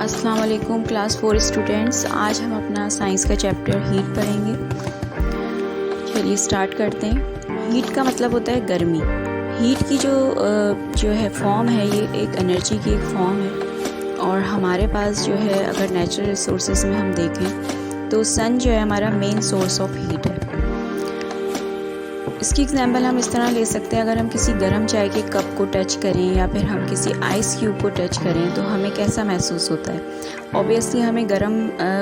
अस्सलाम वालेकुम class 4 students. आज हम अपना साइंस का चैप्टर हीट पढ़ेंगे। चलिए स्टार्ट करते हैं। हीट का मतलब होता है गर्मी। हीट की जो है फॉर्म है, ये एक एनर्जी की एक फॉर्म है। और हमारे पास जो है, अगर नेचुरल रिसोर्सेज में हम देखें तो सन जो है हमारा मेन सोर्स ऑफ हीट है। इसकी एग्जांपल हम इस तरह ले सकते हैं, अगर हम किसी गर्म चाय के कप को टच करें या फिर हम किसी आइस क्यूब को टच करें तो हमें कैसा महसूस होता है। ऑब्वियसली हमें गर्म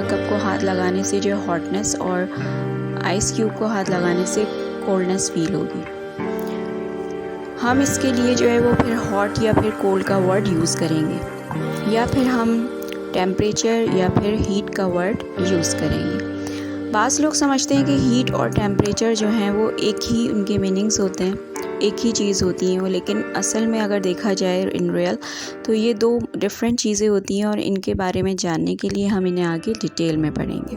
कप को हाथ लगाने से जो हॉटनेस और आइस क्यूब को हाथ लगाने से कोल्डनेस फील होगी। हम इसके लिए जो है वो फिर हॉट या फिर कोल्ड का वर्ड यूज़ करेंगे, या फिर हम टेम्परेचर या फिर हीट का वर्ड यूज़ करेंगे। बाज़ लोग समझते हैं कि हीट और टेम्परेचर जो हैं वो एक ही उनके मीनिंग्स होते हैं, एक ही चीज़ होती हैं वो, लेकिन असल में अगर देखा जाए इन रियल तो ये दो डिफरेंट चीज़ें होती हैं। और इनके बारे में जानने के लिए हम इन्हें आगे डिटेल में पढ़ेंगे।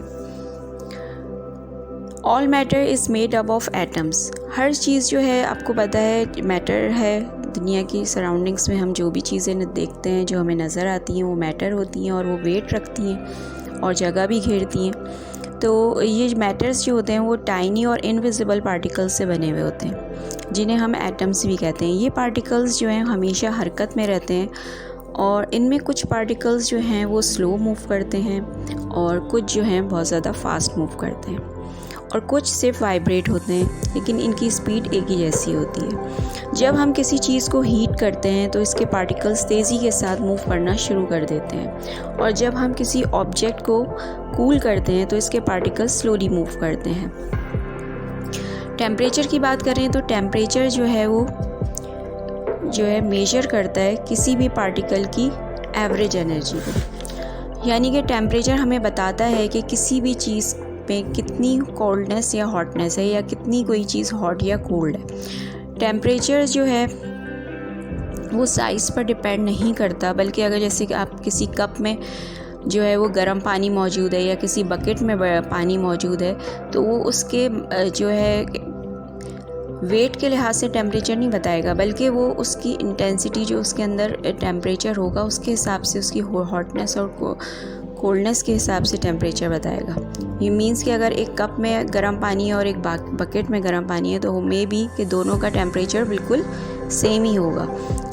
All matter is made up of atoms. हर चीज़ जो है आपको पता है मैटर है। दुनिया की सराउंडिंग्स में हम जो भी चीज़ें देखते हैं, जो हमें नज़र आती हैं, वो मैटर होती हैं और वो वेट रखती हैं और जगह भी घेरती हैं। तो ये मैटर्स जो होते हैं वो टाइनी और इनविजिबल पार्टिकल्स से बने हुए होते हैं, जिन्हें हम एटम्स भी कहते हैं। ये पार्टिकल्स जो हैं हमेशा हरकत में रहते हैं और इनमें कुछ पार्टिकल्स जो हैं वो स्लो मूव करते हैं और कुछ जो हैं बहुत ज़्यादा फास्ट मूव करते हैं और कुछ सिर्फ वाइब्रेट होते हैं, लेकिन इनकी स्पीड एक ही जैसी होती है। जब हम किसी चीज़ को हीट करते हैं तो इसके पार्टिकल्स तेज़ी के साथ मूव करना शुरू कर देते हैं, और जब हम किसी ऑब्जेक्ट को कूल करते हैं तो इसके पार्टिकल्स स्लोली मूव करते हैं। टेम्परेचर की बात करें तो टेम्परेचर जो है वो मेजर करता है किसी भी पार्टिकल की एवरेज एनर्जी को। यानी कि टेम्परेचर हमें बताता है कि किसी भी चीज़ में कितनी कोल्डनेस या हॉटनेस है, या कितनी कोई चीज़ हॉट या कोल्ड है। टेम्परेचर जो है वो साइज़ पर डिपेंड नहीं करता, बल्कि अगर जैसे कि आप किसी कप में जो है वो गर्म पानी मौजूद है या किसी बकेट में पानी मौजूद है, तो वो उसके जो है वेट के लिहाज से टेम्परेचर नहीं बताएगा, बल्कि वो उसकी इंटेंसिटी जो उसके अंदर टेम्परेचर होगा उसके हिसाब से उसकी हॉटनेस और कोल्डनेस के हिसाब से टेम्परेचर बताएगा। ये मीन्स कि अगर एक कप में गर्म पानी है और एक बकेट में गर्म पानी है तो मे बी कि दोनों का टेम्परेचर बिल्कुल सेम ही होगा।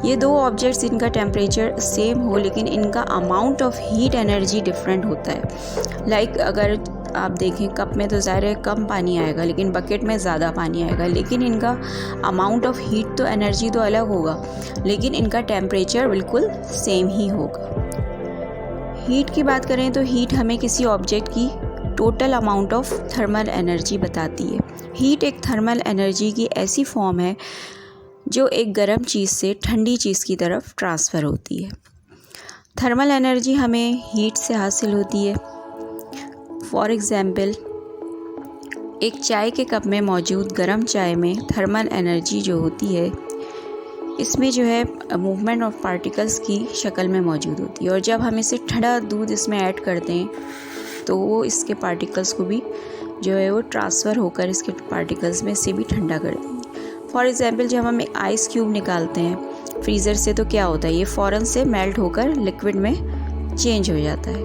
ये दो ऑब्जेक्ट्स इनका टेम्परेचर सेम हो, लेकिन इनका amount of heat energy different होता है। लाइक अगर आप देखें कप में तो ज़ाहिर है कम पानी आएगा, लेकिन बकेट में ज़्यादा पानी आएगा, लेकिन इनका अमाउंट ऑफ हीट तो एनर्जी तो अलग होगा, लेकिन इनका टेम्परेचर बिल्कुल सेम ही होगा। हीट की बात करें तो हीट हमें किसी ऑब्जेक्ट की total amount of thermal energy बताती है। हीट एक थर्मल एनर्जी की ऐसी फॉर्म है जो एक गर्म चीज़ से ठंडी चीज़ की तरफ ट्रांसफ़र होती है। थर्मल एनर्जी हमें हीट से हासिल होती है। फॉर एग्ज़ाम्पल, एक चाय के कप में मौजूद गर्म चाय में थर्मल एनर्जी जो होती है, इसमें जो है मूवमेंट ऑफ पार्टिकल्स की शक्ल में मौजूद होती है, और जब हम इसे ठंडा दूध इसमें ऐड करते हैं तो वो इसके पार्टिकल्स को भी जो है वो ट्रांसफ़र होकर इसके पार्टिकल्स में से भी ठंडा कर देंगे। फॉर एग्ज़ाम्पल, जब हम एक आइस क्यूब निकालते हैं फ्रीज़र से तो क्या होता है, ये फ़ौरन से मेल्ट होकर लिक्विड में चेंज हो जाता है।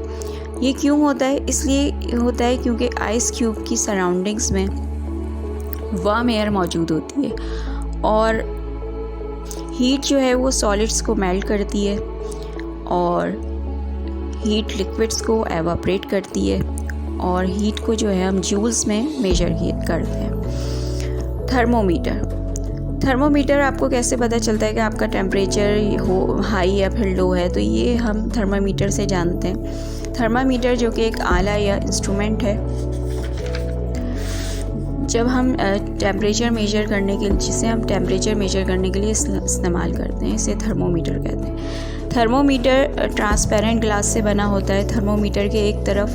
ये क्यों होता है? इसलिए होता है क्योंकि आइस क्यूब की सराउंडिंग्स में वार्म एयर मौजूद होती है, और हीट जो है वो सॉलिड्स को मेल्ट करती है और हीट लिक्विड्स को एवापरेट करती है, और हीट को जो है हम जूल्स में मेजर करते हैं। थर्मोमीटर आपको कैसे पता चलता है कि आपका टेम्परेचर हो हाई या फिर लो है? तो ये हम थर्मामीटर से जानते हैं। थर्मामीटर जो कि एक आला या इंस्ट्रूमेंट है, जब हम टेम्परेचर मेजर करने के लिए, जिसे हम टेम्परेचर मेजर करने के लिए इस्तेमाल करते हैं, इसे थर्मोमीटर कहते हैं। थर्मोमीटर ट्रांसपेरेंट ग्लास से बना होता है। थर्मोमीटर के एक तरफ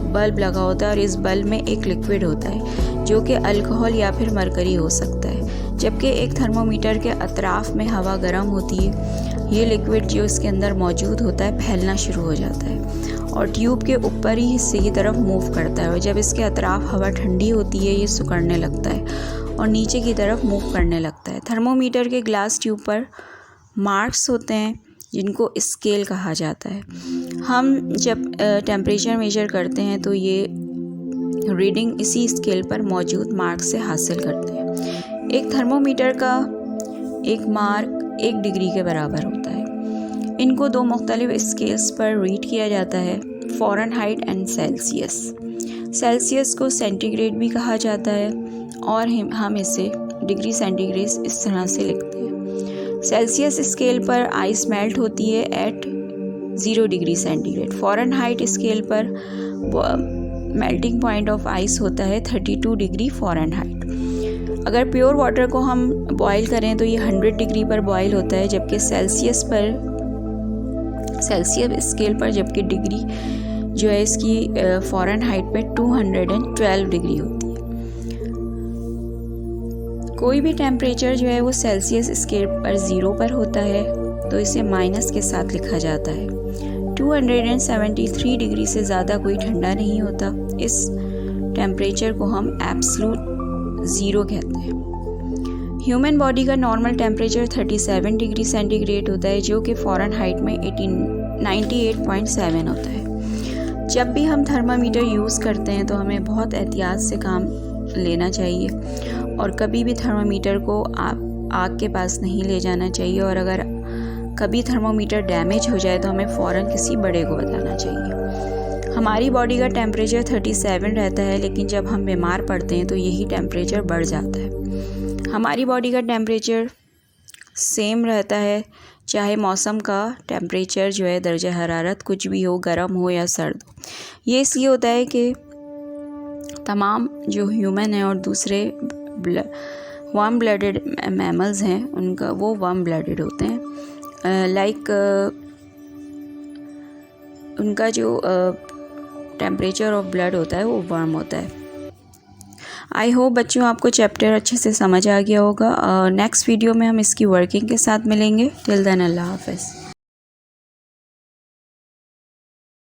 बल्ब लगा होता है और इस बल्ब में एक लिक्विड होता है जो कि अल्कोहल या फिर मरकरी हो सकता है, जबकि एक थर्मोमीटर के अतराफ़ में हवा गर्म होती है। ये लिक्विड जो इसके अंदर मौजूद होता है फैलना शुरू हो जाता है और ट्यूब के ऊपरी हिस्से की तरफ मूव करता है, और जब इसके अतराफ़ हवा ठंडी होती है ये सिकुड़ने लगता है और नीचे की तरफ मूव करने लगता है। थर्मोमीटर के ग्लास ट्यूब पर मार्क्स होते हैं जिनको स्केल कहा जाता है। हम जब टेम्परेचर मेजर करते हैं तो ये रीडिंग इसी स्केल पर मौजूद मार्क से हासिल करते हैं। एक थर्मोमीटर का एक मार्क 1 डिग्री के बराबर होता है। इनको 2 मुख्तलिफ स्केल्स पर रीड किया जाता है, फ़ारेनहाइट एंड सेल्सियस। सेल्सियस को सेंटीग्रेड भी कहा जाता है और हम इसे डिग्री सेंटीग्रेड इस तरह से लिखते हैं। सेल्सियस स्केल पर आइस मेल्ट होती है at 0 degree centigrade. Fahrenheit scale पर मेल्टिंग पॉइंट ऑफ आइस होता है 32 डिग्री फ़ारेनहाइट। अगर प्योर वाटर को हम बॉयल करें तो ये 100 डिग्री पर बॉयल होता है, जबकि सेल्सियस स्केल पर जबकि डिग्री जो है इसकी फ़ारेनहाइट पे 212 डिग्री होती है। कोई भी टेम्परेचर जो है वो सेल्सियस स्केल पर 0 पर होता है तो इसे माइनस के साथ लिखा जाता है। 273 डिग्री से ज़्यादा कोई ठंडा नहीं होता। इस टेम्परेचर को हम एब्सोल्यूट 0 कहते हैं। ह्यूमन बॉडी का नॉर्मल टेम्परेचर 37 डिग्री सेंटीग्रेड होता है, जो कि फ़ारेनहाइट में 98.7 होता है। जब भी हम थर्मामीटर यूज़ करते हैं तो हमें बहुत एहतियात से काम लेना चाहिए और कभी भी थर्मामीटर को आग के पास नहीं ले जाना चाहिए, और अगर कभी थर्मामीटर डैमेज हो जाए तो हमें फ़ौरन किसी बड़े को बताना चाहिए। हमारी बॉडी का टेम्परेचर 37 रहता है, लेकिन जब हम बीमार पड़ते हैं तो यही टेम्परेचर बढ़ जाता है। हमारी बॉडी का टेम्परेचर सेम रहता है चाहे मौसम का टेम्परेचर जो है दर्जा हरारत कुछ भी हो, गर्म हो या सर्द हो। ये इसलिए होता है कि तमाम जो ह्यूमन हैं और दूसरे वार्म ब्लडेड मैमल्स हैं उनका वो वार्म ब्लडेड होते हैं, उनका जो टेम्परेचर ऑफ ब्लड होता है वो वार्म होता है। आई होप बच्चों आपको चैप्टर अच्छे से समझ आ गया होगा। नेक्स्ट वीडियो में हम इसकी वर्किंग के साथ मिलेंगे। टिल देन अल्लाह हाफ़िज़।